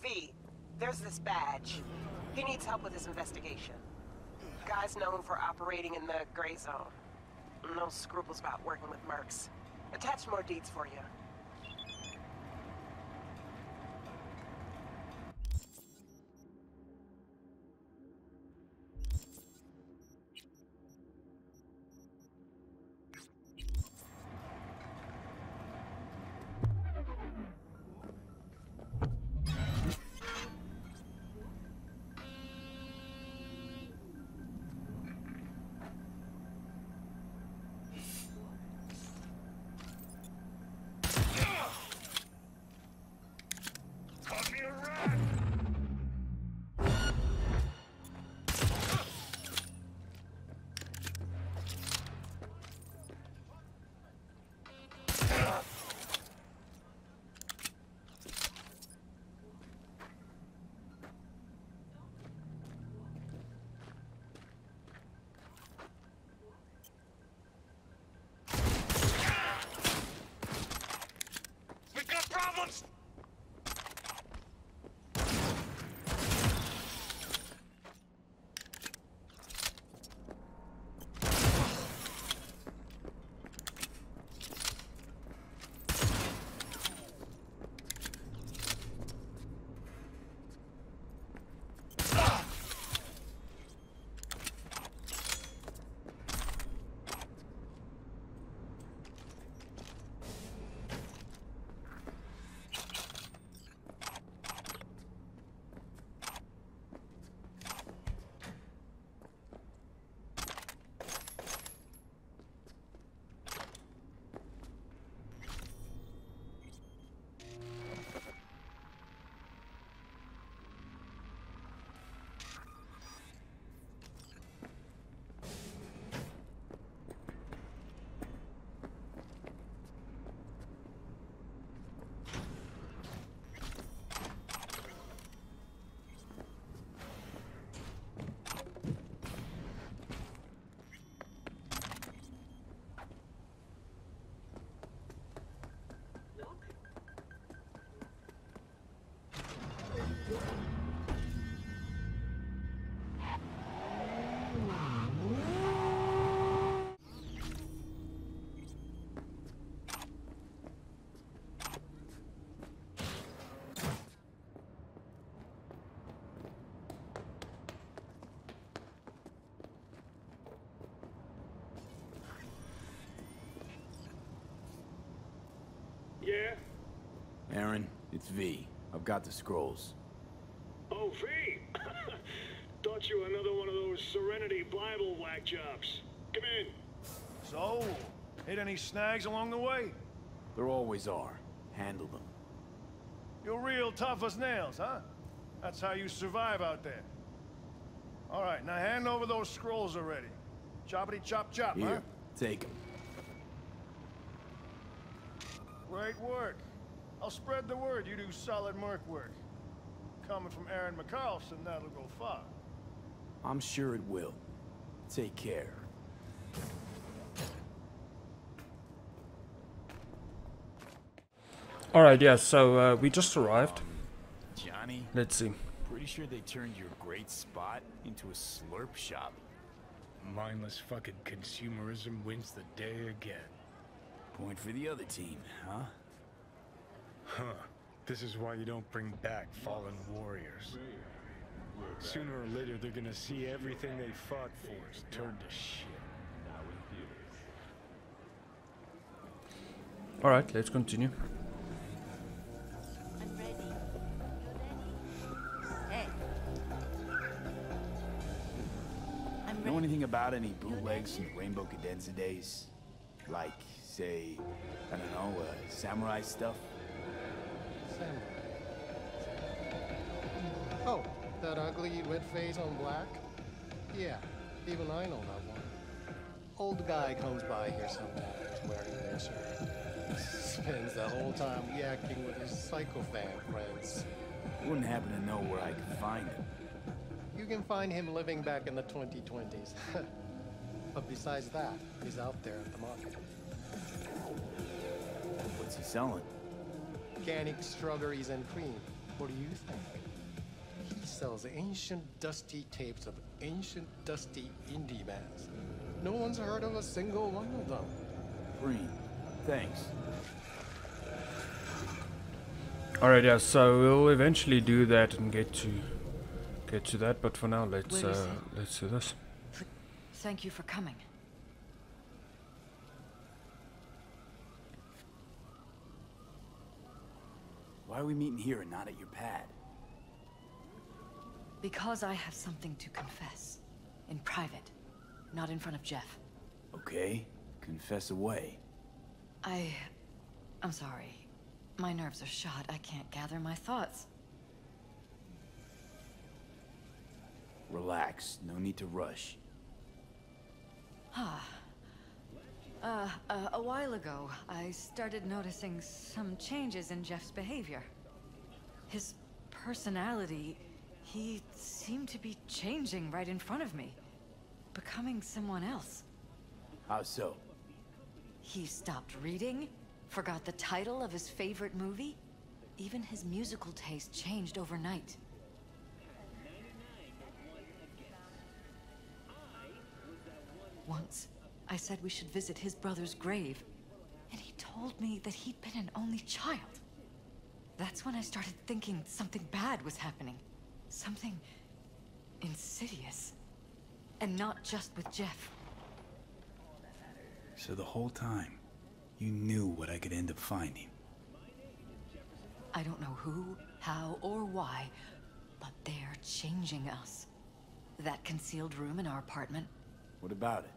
V, there's this badge. He needs help with his investigation. Guy's known for operating in the gray zone. No scruples about working with mercs. Attach more deeds for you. Yeah? Aaron, it's V. I've got the scrolls. Oh, V! Thought you were another one of those Serenity Bible whack jobs. Come in. So, hit any snags along the way? There always are. Handle them. You're real tough as nails, huh? That's how you survive out there. All right, now hand over those scrolls already. Choppity chop chop, Here, huh? take them. Great work. I'll spread the word you do solid merc work. Coming from Aaron McCarlson, that'll go far. I'm sure it will. Take care. Alright, yeah, so we just arrived. Johnny, Let's see. pretty sure they turned your great spot into a slurp shop. Mindless fucking consumerism wins the day again. Point for the other team, huh? Huh. This is why you don't bring back fallen warriors. Sooner or later, they're gonna see everything they fought for is turned to shit. Alright, let's continue. I'm ready. You ready? Hey. I'm ready. Know anything about any bootlegs from the Rainbow Cadenza days? Like, say, I don't know, samurai stuff? Samurai. Oh, that ugly red face on black? Yeah, even I know that one. Old guy comes by here sometimes wearing this shirt. Spends the whole time yakking with his psychophant friends. Wouldn't happen to know where I could find him. You can find him living back in the 2020s. But besides that, he's out there at the market. What's he selling? Organic strawberries and cream. What do you think? He sells ancient, dusty tapes of ancient, dusty indie bands. No one's heard of a single one of them. Green, thanks. Alright, yeah, so we'll eventually do that and get to that, but for now let's do this. Thank you for coming. Why are we meeting here and not at your pad? Because I have something to confess. In private. Not in front of Jeff. Okay, confess away. I'm sorry. My nerves are shot. I can't gather my thoughts. Relax, no need to rush. A while ago, I started noticing some changes in Jeff's behavior. His personality, he seemed to be changing right in front of me. Becoming someone else. How so? He stopped reading, forgot the title of his favorite movie. Even his musical taste changed overnight. Once, I said we should visit his brother's grave, and he told me that he'd been an only child. That's when I started thinking something bad was happening. Something insidious. And not just with Jeff. So the whole time, you knew what I could end up finding. I don't know who, how, or why, but they're changing us. That concealed room in our apartment. What about it?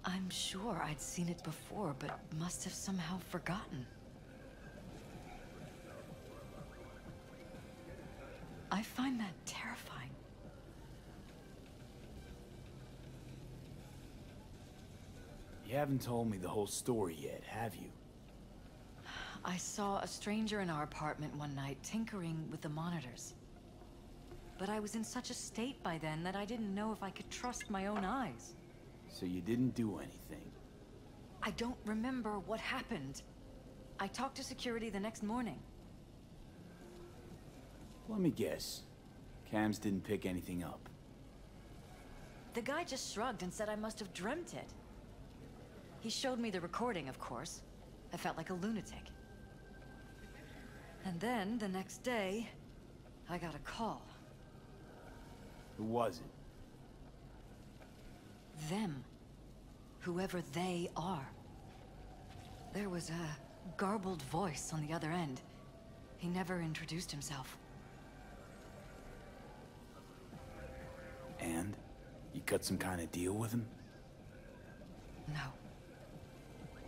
I'm sure I'd seen it before, but must have somehow forgotten. I find that terrifying. You haven't told me the whole story yet, have you? I saw a stranger in our apartment one night tinkering with the monitors. But I was in such a state by then that I didn't know if I could trust my own eyes. So you didn't do anything? I don't remember what happened. I talked to security the next morning. Let me guess. Cams didn't pick anything up. The guy just shrugged and said I must have dreamt it. He showed me the recording, of course. I felt like a lunatic. And then, the next day, I got a call. Who was it? Them. Whoever they are. There was a garbled voice on the other end. He never introduced himself. And? You cut some kind of deal with him? No.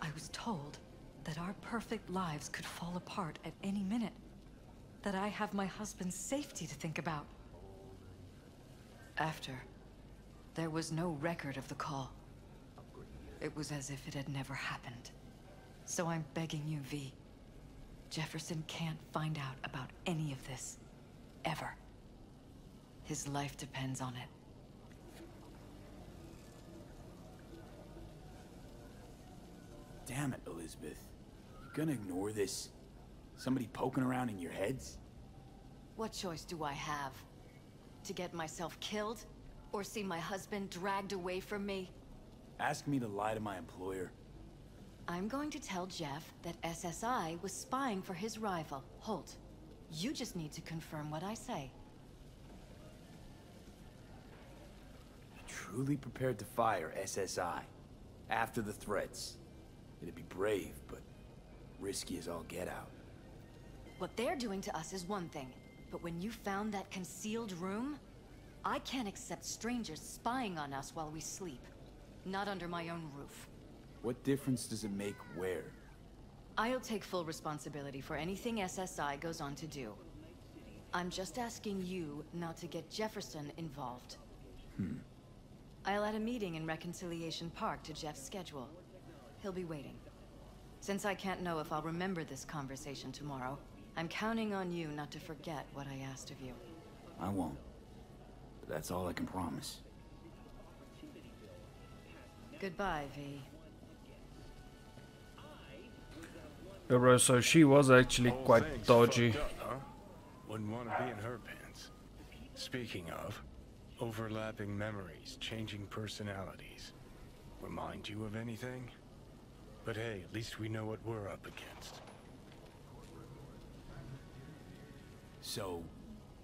I was told that our perfect lives could fall apart at any minute. That I have my husband's safety to think about. After, there was no record of the call. It was as if it had never happened. So I'm begging you, V. Jefferson can't find out about any of this. Ever. His life depends on it. Damn it, Elizabeth. You gonna ignore this? Somebody poking around in your heads? What choice do I have? To get myself killed? Or see my husband dragged away from me? Ask me to lie to my employer. I'm going to tell Jeff that SSI was spying for his rival, Holt. You just need to confirm what I say. Truly prepared to fire SSI. After the threats. It'd be brave, but risky as all get out. What they're doing to us is one thing, but when you found that concealed room, I can't accept strangers spying on us while we sleep. Not under my own roof. What difference does it make where? I'll take full responsibility for anything SSI goes on to do. I'm just asking you not to get Jefferson involved. I'll add a meeting in Reconciliation Park to Jeff's schedule. He'll be waiting. Since I can't know if I'll remember this conversation tomorrow, I'm counting on you not to forget what I asked of you. I won't. But that's all I can promise. Goodbye, V. Yeah, bro, so she was actually quite dodgy. Fucked up, huh? Wouldn't want to be in her pants. Speaking of, overlapping memories, changing personalities. Remind you of anything? But hey, at least we know what we're up against. So,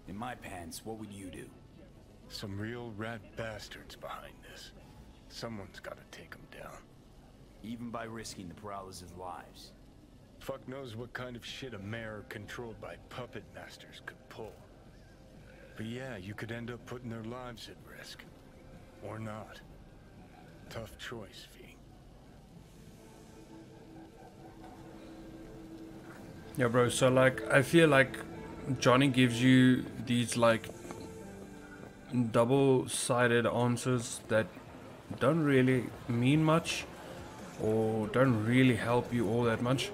in my pants, what would you do? Some real rat bastards behind this. Someone's gotta take them down. Even by risking the Peralez's lives. Fuck knows what kind of shit a mayor controlled by puppet masters could pull. But yeah, you could end up putting their lives at risk. Or not. Tough choice, V. Yeah, bro, so like, I feel like Johnny gives you these like double-sided answers that don't really mean much or don't really help you all that much.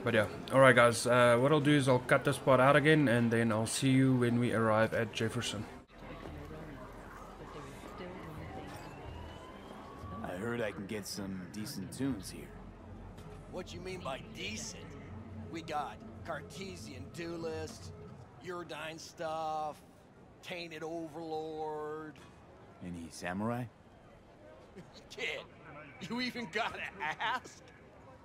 But yeah, alright guys, what I'll do is I'll cut this part out again and then I'll see you when we arrive at Jefferson. I heard I can get some decent tunes here. What you mean by decent? We got Cartesian Duelist, Uridine stuff, Tainted Overlord. Any samurai? Kid, you even gotta ask?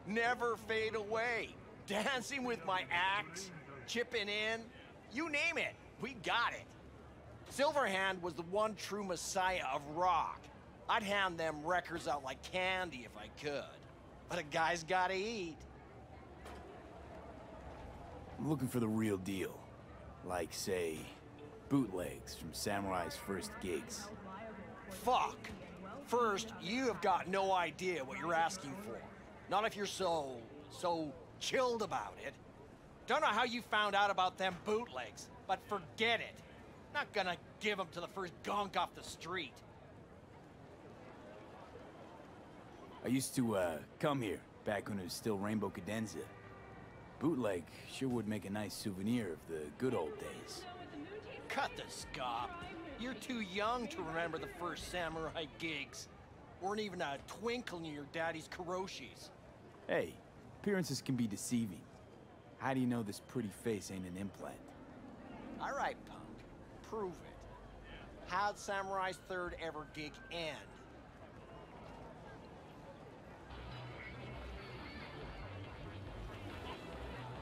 Never fade away. Dancing with my axe, chipping in, you name it, we got it. Silverhand was the one true messiah of rock. I'd hand them records out like candy if I could. But a guy's gotta eat. I'm looking for the real deal. Like, say, bootlegs from Samurai's first gigs. Fuck. First, you have got no idea what you're asking for. Not if you're so chilled about it. Don't know how you found out about them bootlegs, but forget it. Not gonna give them to the first gunk off the street. I used to, come here, back when it was still Rainbow Cadenza. Bootleg sure would make a nice souvenir of the good old days. Cut the scop. You're too young to remember the first samurai gigs. Weren't even a twinkle in your daddy's karoshis. Hey, appearances can be deceiving. How do you know this pretty face ain't an implant? All right, punk. Prove it. How'd Samurai's third ever gig end?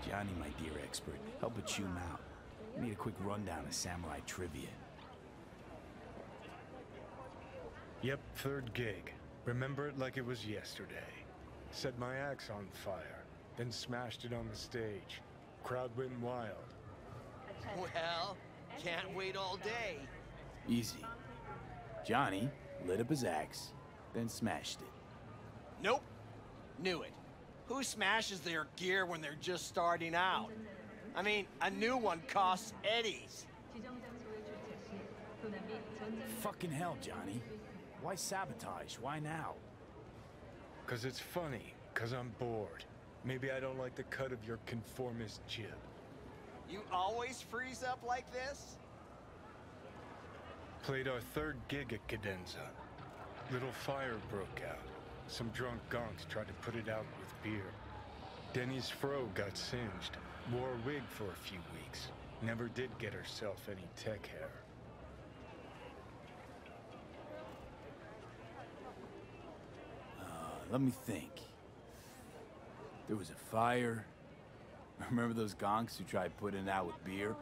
Johnny, my dear expert, help but chew him out. I need a quick rundown of samurai trivia. Yep, third gig. Remember it like it was yesterday. Set my axe on fire, then smashed it on the stage. Crowd went wild. Well, can't wait all day. Easy. Johnny lit up his axe, then smashed it. Nope. Knew it. Who smashes their gear when they're just starting out? I mean, a new one costs eddies. Fucking hell, Johnny. Why sabotage? Why now? 'Cause it's funny, 'cause I'm bored. Maybe I don't like the cut of your conformist jib. You always freeze up like this? Played our third gig at Cadenza. Little fire broke out. Some drunk gonks tried to put it out with beer. Denny's fro got singed. Wore a wig for a few weeks. Never did get herself any tech hair. Let me think. There was a fire. Remember those gonks who tried putting it out with beer?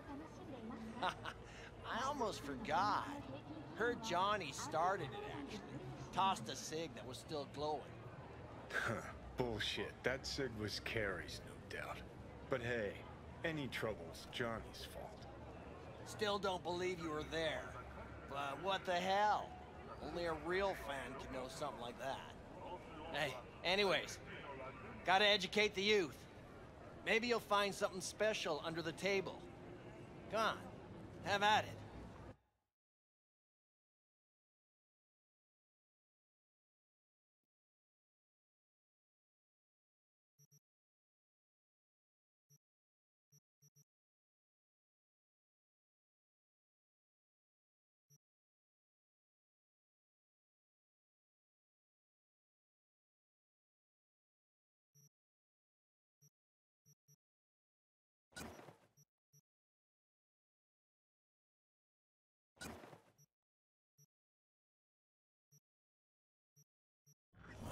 I almost forgot. Heard Johnny started it, actually. Tossed a cig that was still glowing. Bullshit. That cig was Carrie's, no doubt. But hey, any trouble's Johnny's fault. Still don't believe you were there. But what the hell? Only a real fan can know something like that. Hey, anyways, gotta educate the youth. Maybe you'll find something special under the table. Come on, have at it.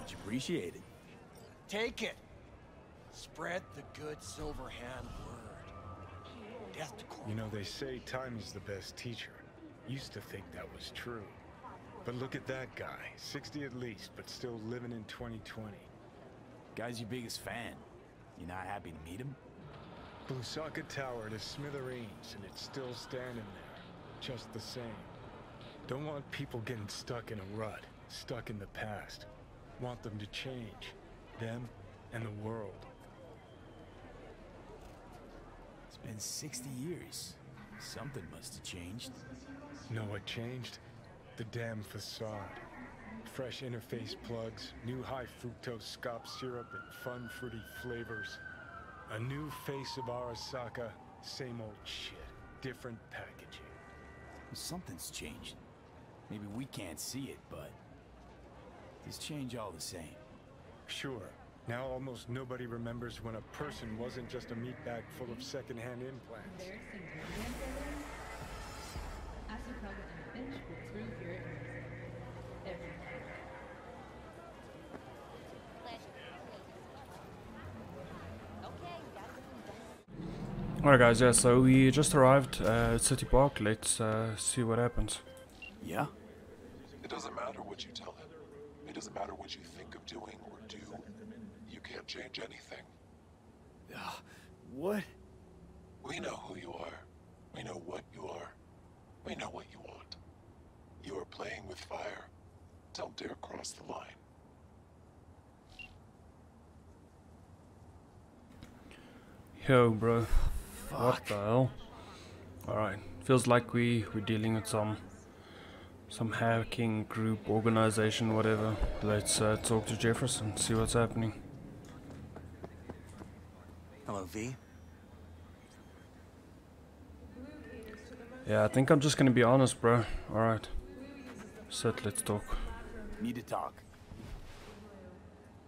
Much appreciated. Take it. Spread the good Silverhand word. Death to Corpo. You know, they say time is the best teacher. Used to think that was true. But look at that guy. 60 at least, but still living in 2020. Guy's your biggest fan. You not happy to meet him? Blusaka Tower to smithereens, and it's still standing there. Just the same. Don't want people getting stuck in a rut. Stuck in the past. Want them to change. Them and the world. It's been 60 years. Something must have changed. Know what changed? The damn facade. Fresh interface plugs, new high fructose scop syrup, and fun fruity flavors. A new face of Arasaka, same old shit. Different packaging. Something's changed. Maybe we can't see it, but it's changed all the same. Sure. Now almost nobody remembers when a person wasn't just a meat bag full of secondhand implants. Alright guys, yeah, so we just arrived at City Park. Let's see what happens. Yeah? It doesn't matter what you tell him. It doesn't matter what you think of doing or do. You can't change anything. What? We know who you are. We know what you are. We know what you want. You are playing with fire. Don't dare cross the line. Yo, bro. Fuck. What the hell? Alright, feels like we're dealing with some hacking group, organization, whatever. Let's talk to Jefferson, see what's happening. Hello, V. Yeah, I think I'm just gonna be honest, bro. Alright. Sit, let's talk. Need to talk.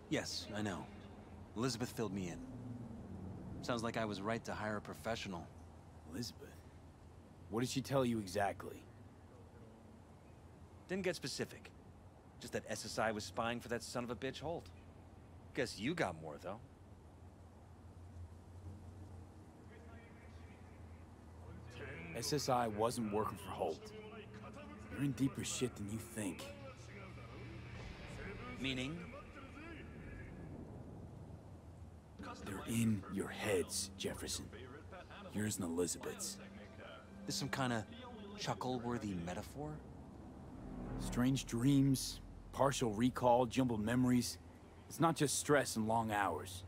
Yes, I know. Elizabeth filled me in. Sounds like I was right to hire a professional. Elizabeth? What did she tell you exactly? Didn't get specific. Just that SSI was spying for that son of a bitch Holt. Guess you got more, though. SSI wasn't working for Holt. You're in deeper shit than you think. Meaning? They're in your heads, Jefferson. Yours and Elizabeth's. This some kind of chuckle-worthy metaphor? Strange dreams, partial recall, jumbled memories. It's not just stress and long hours.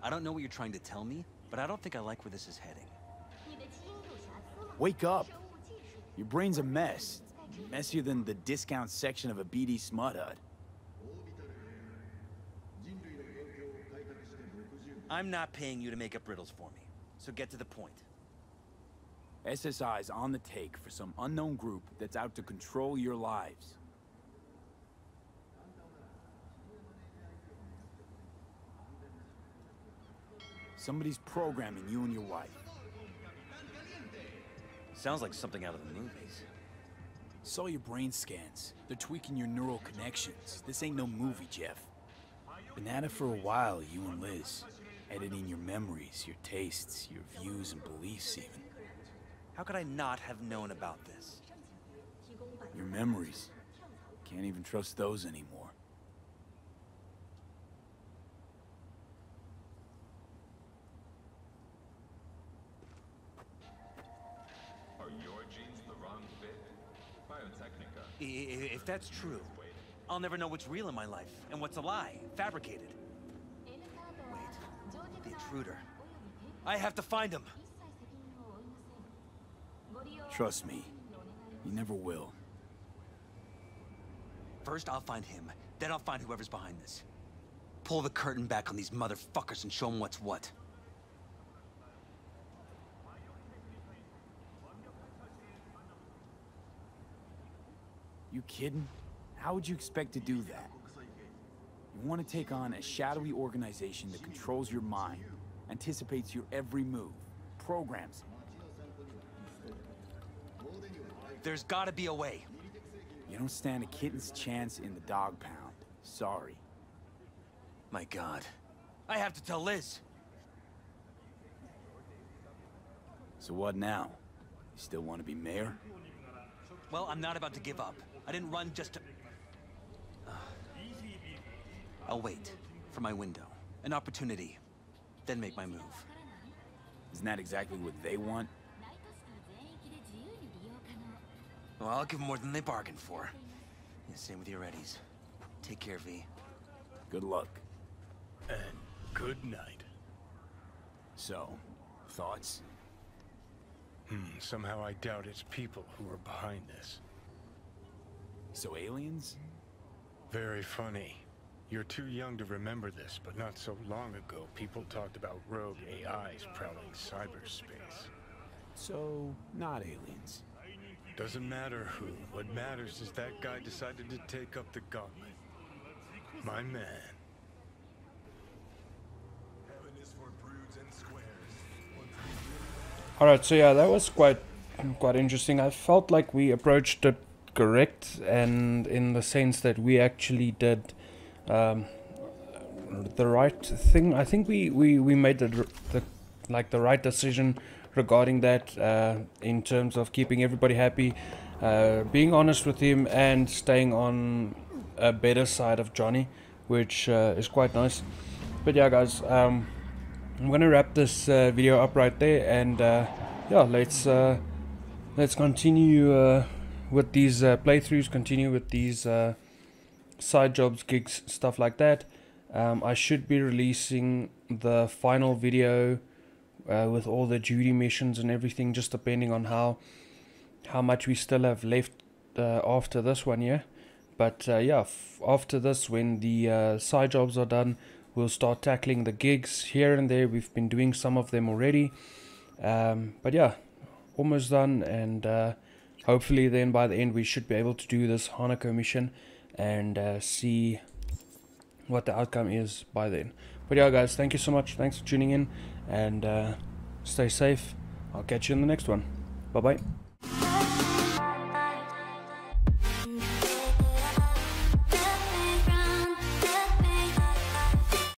I don't know what you're trying to tell me, but I don't think I like where this is heading. Wake up! Your brain's a mess. Messier than the discount section of a BD smut hut. I'm not paying you to make up riddles for me, so get to the point. SSI's on the take for some unknown group that's out to control your lives. Somebody's programming you and your wife. Sounds like something out of the movies. Saw your brain scans. They're tweaking your neural connections. This ain't no movie, Jeff. Been at it for a while, you and Liz. Editing your memories, your tastes, your views and beliefs even. How could I not have known about this? Your memories. Can't even trust those anymore. Are your genes the wrong fit? Biotechnica. If that's true, I'll never know what's real in my life and what's a lie, fabricated. Wait, the intruder. I have to find him. Trust me, you never will. First, I'll find him. Then I'll find whoever's behind this. Pull the curtain back on these motherfuckers and show them what's what. You kidding? How would you expect to do that? You want to take on a shadowy organization that controls your mind, anticipates your every move, programs it. There's gotta be a way. You don't stand a kitten's chance in the dog pound. Sorry. My God. I have to tell Liz. So what now? You still want to be mayor? Well, I'm not about to give up. I didn't run just to... I'll wait for my window. An opportunity. Then make my move. Isn't that exactly what they want? Well, I'll give them more than they bargained for. Yeah, same with your Eddies. Take care, V. Good luck. And good night. So, thoughts? Somehow I doubt it's people who are behind this. So aliens? Very funny. You're too young to remember this, but not so long ago, people talked about rogue AIs prowling cyberspace. So, not aliens. Doesn't matter who. What matters is that guy decided to take up the gauntlet. My man. Alright, so yeah, that was quite interesting. I felt like we approached it correct, and in the sense that we actually did the right thing. I think we made the right decision regarding that, in terms of keeping everybody happy, being honest with him, and staying on a better side of Johnny, which is quite nice. But yeah, guys, I'm gonna wrap this video up right there, and yeah, let's continue with these playthroughs, continue with these side jobs, gigs, stuff like that. I should be releasing the final video with all the duty missions and everything, just depending on how much we still have left after this one, yeah. But yeah, after this, when the side jobs are done, we'll start tackling the gigs here and there. We've been doing some of them already, but yeah, almost done, and hopefully then by the end we should be able to do this Hanako mission and see what the outcome is by then. But yeah, guys, thank you so much. Thanks for tuning in, and stay safe. I'll catch you in the next one. Bye bye.